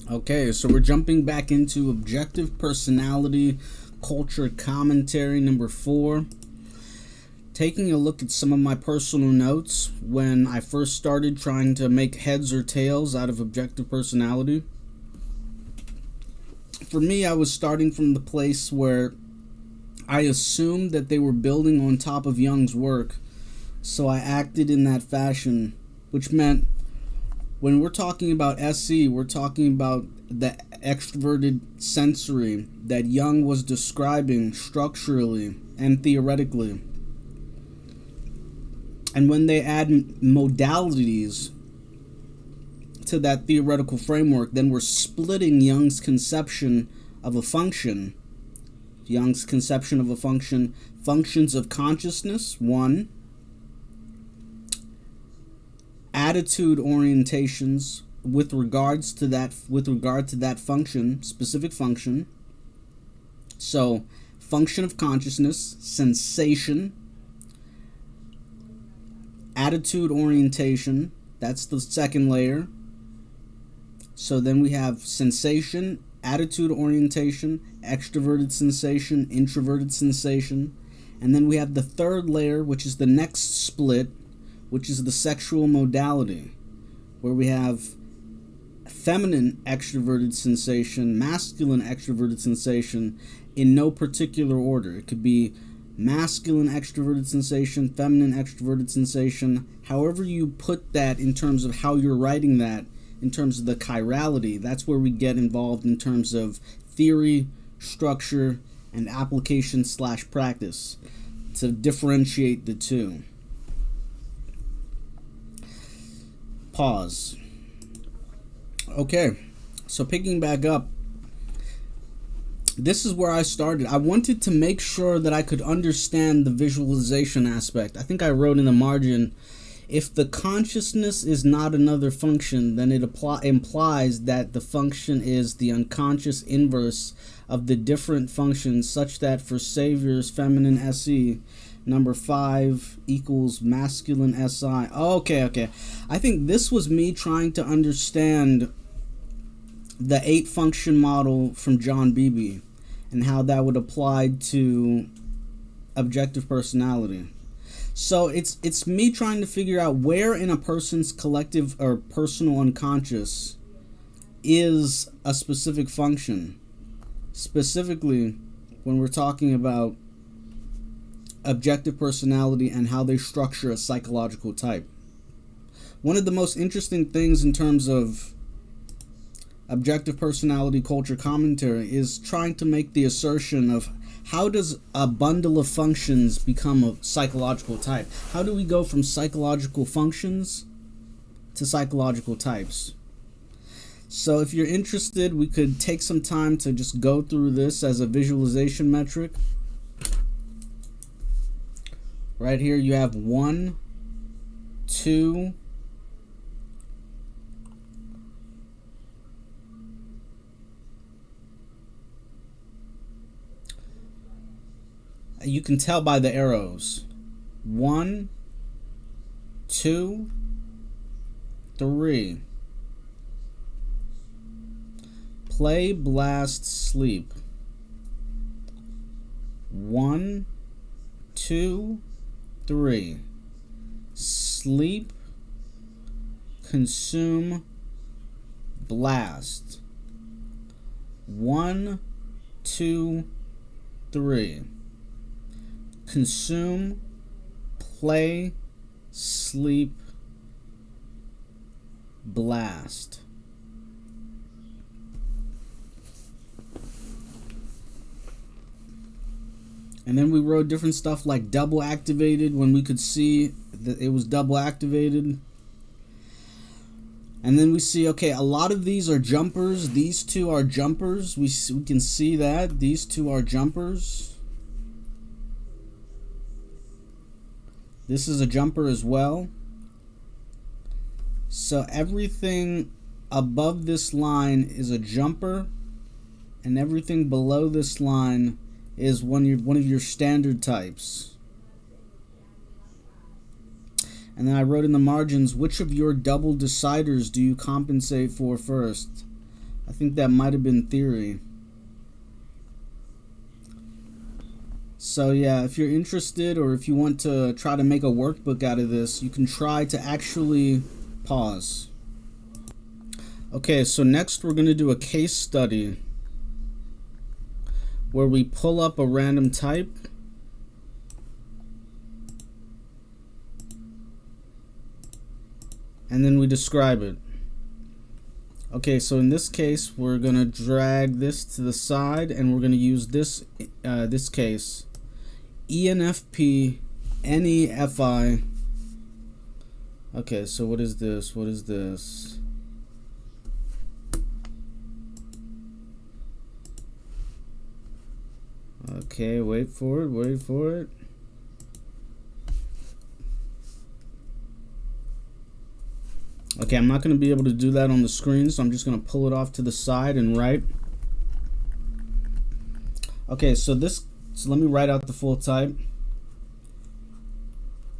Okay, so we're jumping back into objective personality culture commentary number 4. Taking a look at some of my personal notes when I first started trying to make heads or tails out of objective personality. For me, I was starting from the place where I assumed that they were building on top of Jung's work, so I acted in that fashion, which meant when we're talking about SE, we're talking about the extroverted sensory that Jung was describing structurally and theoretically. And when they add modalities to that theoretical framework, then we're splitting Jung's conception of a function. Jung's conception of a function, functions of consciousness, 1. Attitude orientations with regard to that function, specific function. So, function of consciousness, sensation, attitude orientation, that's the second layer. So then we have sensation, attitude orientation, extroverted sensation, introverted sensation. And then we have the third layer, which is the next split, which is the sexual modality, where we have feminine extroverted sensation, masculine extroverted sensation, in no particular order. It could be masculine extroverted sensation, feminine extroverted sensation, however you put that in terms of how you're writing that, in terms of the chirality. That's where we get involved in terms of theory, structure, and application/practice to differentiate the two. Pause. Okay, so picking back up, this is where I started. I wanted to make sure that I could understand the visualization aspect. I think I wrote in the margin, if the consciousness is not another function, then it implies that the function is the unconscious inverse of the different functions, such that for Savior's feminine SE, number 5 equals masculine SI. Okay. I think this was me trying to understand the 8 function model from John Beebe and how that would apply to objective personality. So it's me trying to figure out where in a person's collective or personal unconscious is a specific function. Specifically, when we're talking about objective personality and how they structure a psychological type. One of the most interesting things in terms of objective personality culture commentary is trying to make the assertion of how does a bundle of functions become a psychological type? How do we go from psychological functions to psychological types? So if you're interested, we could take some time to just go through this as a visualization metric. Right here you have 1, 2, you can tell by the arrows. 1, 2, 3. Play, blast, sleep. 1, 2, 3. Sleep, consume, blast. 1, 2, 3. Consume, play, sleep, blast. And then we wrote different stuff like double activated when we could see that it was double activated. And then we see, okay, a lot of these are jumpers. These two are jumpers. We can see that. These two are jumpers. This is a jumper as well. So everything above this line is a jumper, and everything below this line is one of your standard types. And then I wrote in the margins, which of your double deciders do you compensate for first? I think that might have been theory. So yeah, if you're interested or if you want to try to make a workbook out of this, you can try to actually pause. Okay, so next we're going to do a case study where we pull up a random type and then we describe it. Okay, so in this case, we're gonna drag this to the side, and we're gonna use this this case, ENFP NEFI. Okay, so what is this? What is this? Okay, wait for it. Wait for it. Okay, I'm not going to be able to do that on the screen, so I'm just going to pull it off to the side and write. Okay, so let me write out the full type.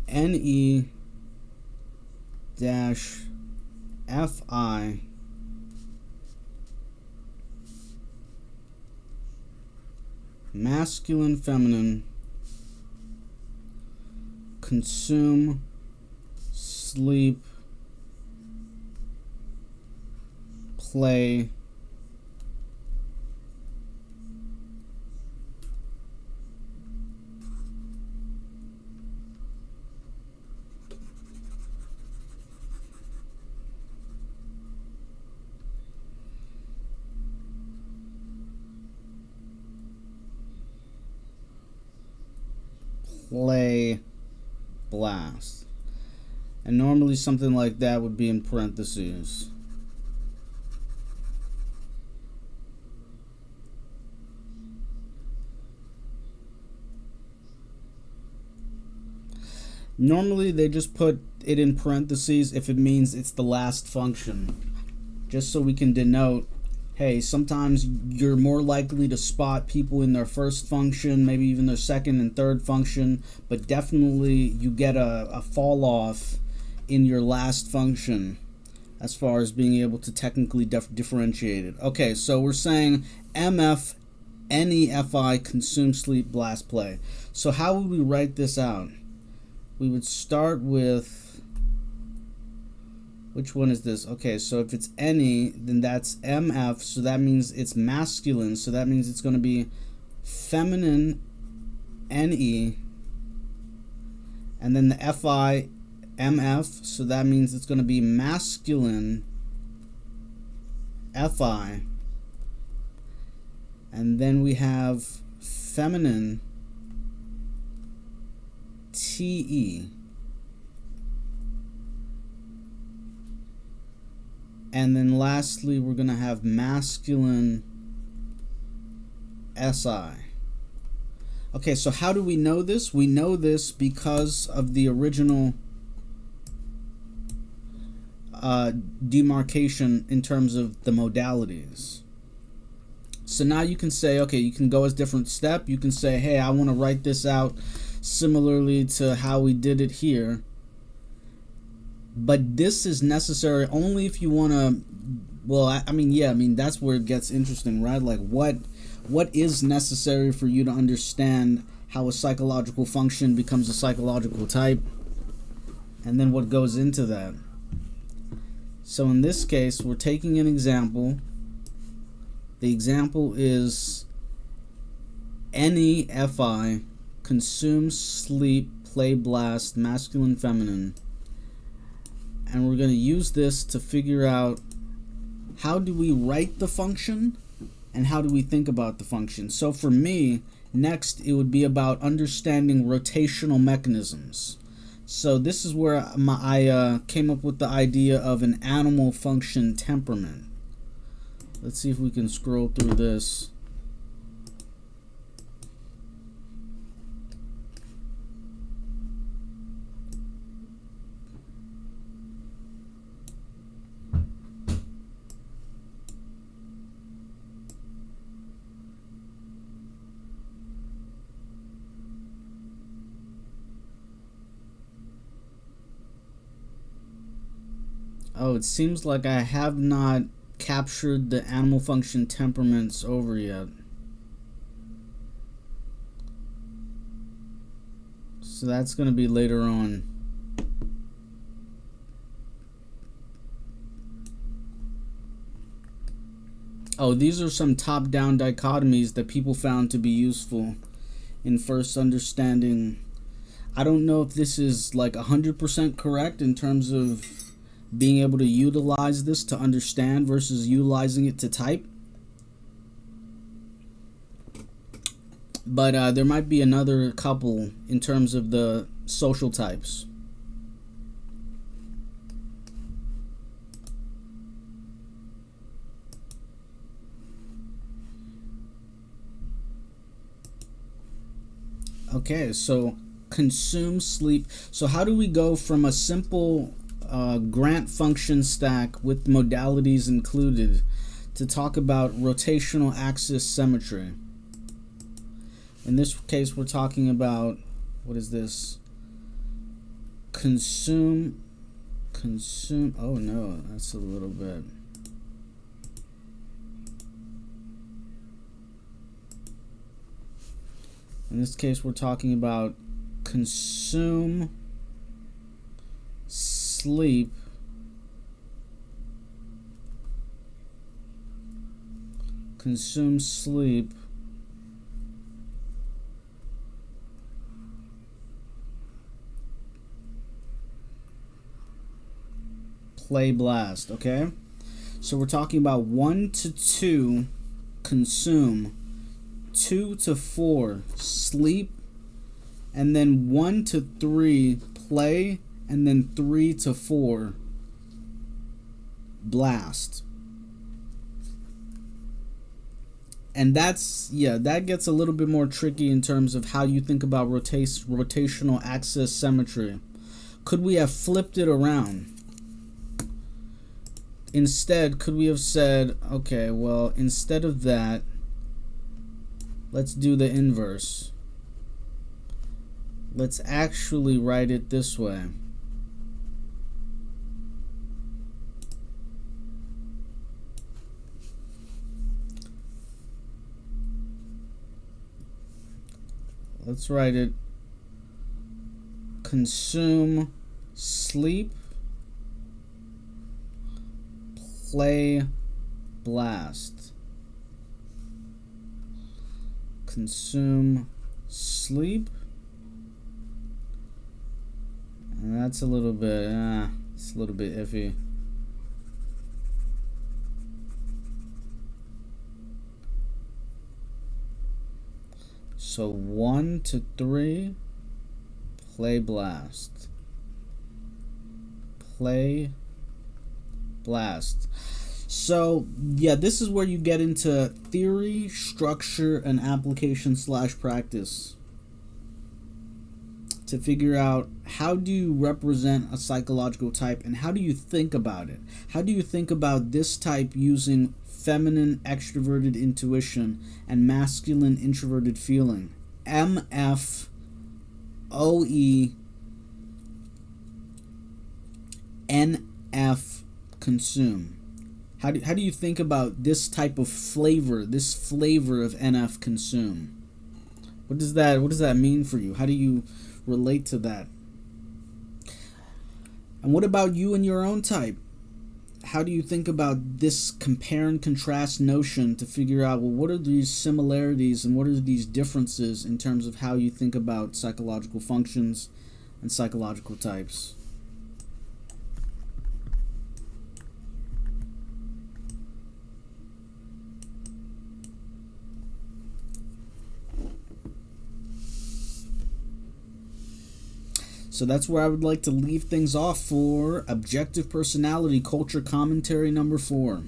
NE-FI masculine, feminine, consume, sleep, play, blast. And normally something like that would be in parentheses. Normally they just put it in parentheses if it means it's the last function, just so we can denote, hey, sometimes you're more likely to spot people in their first function, maybe even their second and third function, but definitely you get a fall off in your last function as far as being able to technically differentiate it. Okay, so we're saying MF NEFI consume, sleep, blast, play. So how would we write this out? We would start with, which one is this? Okay, so if it's any, then that's MF, so that means it's masculine, so that means it's going to be feminine NE, and then the FI MF, so that means it's going to be masculine FI, and then we have feminine TE, and then lastly we're going to have masculine SI. Okay, so how do we know this? We know this because of the original demarcation in terms of the modalities. So now you can say, okay, you can go as different step. You can say, hey, I want to write this out similarly to how we did it here. But this is necessary only if you want to, well, I mean, that's where it gets interesting, right? Like what is necessary for you to understand how a psychological function becomes a psychological type, and then what goes into that. So in this case, we're taking an example. The example is NEFI, consume, sleep, play, blast, masculine, feminine. And we're going to use this to figure out how do we write the function and how do we think about the function. So for me, next it would be about understanding rotational mechanisms. So this is where I came up with the idea of an animal function temperament. Let's see if we can scroll through this. Oh, it seems like I have not captured the animal function temperaments over yet. So that's going to be later on. Oh, these are some top-down dichotomies that people found to be useful in first understanding. I don't know if this is like 100% correct in terms of being able to utilize this to understand versus utilizing it to type. But there might be another couple in terms of the social types. Okay, so consume, sleep. So how do we go from a simple grant function stack with modalities included to talk about rotational axis symmetry? In this case, we're talking about, what is this? Consume, oh no, that's a little bit. In this case, we're talking about consume, sleep, consume, sleep, play, blast. Okay, so we're talking about 1 to 2 consume, 2 to 4 sleep, and then 1 to 3 play, and then 3 to 4 blast. And that's, yeah, that gets a little bit more tricky in terms of how you think about rotational axis symmetry. Could we have flipped it around? Instead, could we have said, okay, well, instead of that, let's do the inverse. Let's actually write it this way. Let's write it consume, sleep, play, blast. Consume, sleep, and that's a little bit, it's a little bit iffy. So 1 to 3, play, blast, play, blast. So yeah, this is where you get into theory, structure, and application / practice to figure out how do you represent a psychological type and how do you think about it. How do you think about this type using feminine extroverted intuition and masculine introverted feeling? MF, OE, NF, consume. How do you think about this type of flavor, this flavor of NF, consume? What does that mean for you? How do you relate to that? And what about you and your own type? How do you think about this compare and contrast notion to figure out, well, what are these similarities and what are these differences in terms of how you think about psychological functions and psychological types? So that's where I would like to leave things off for Objective Personality Culture Commentary number 4.